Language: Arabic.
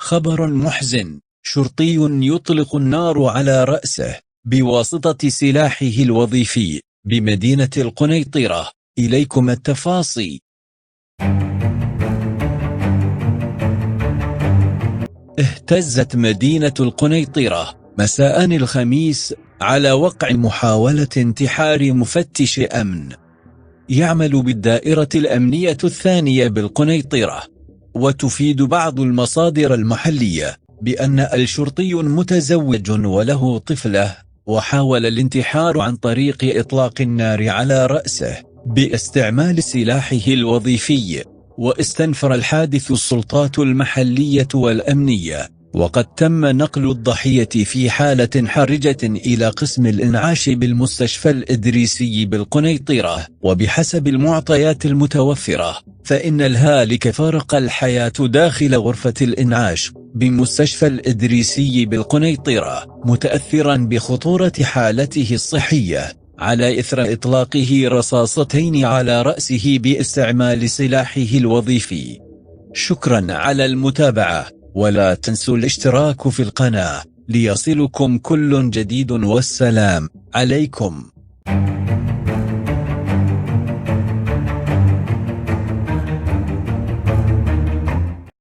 خبر محزن: شرطي يطلق النار على رأسه بواسطة سلاحه الوظيفي بمدينة القنيطرة. إليكم التفاصيل. اهتزت مدينة القنيطرة مساء الخميس على وقع محاولة انتحار مفتش أمن يعمل بالدائرة الأمنية الثانية بالقنيطرة. وتفيد بعض المصادر المحلية بأن الشرطي متزوج وله طفلة وحاول الانتحار عن طريق إطلاق النار على رأسه باستعمال سلاحه الوظيفي. واستنفر الحادث السلطات المحلية والأمنية، وقد تم نقل الضحية في حالة حرجة إلى قسم الإنعاش بالمستشفى الإدريسي بالقنيطرة. وبحسب المعطيات المتوفرة فإن الهالك فارق الحياة داخل غرفة الإنعاش بمستشفى الإدريسي بالقنيطرة، متأثرا بخطورة حالته الصحية على إثر إطلاقه رصاصتين على رأسه باستعمال سلاحه الوظيفي. شكرا على المتابعة، ولا تنسوا الاشتراك في القناة ليصلكم كل جديد، والسلام عليكم.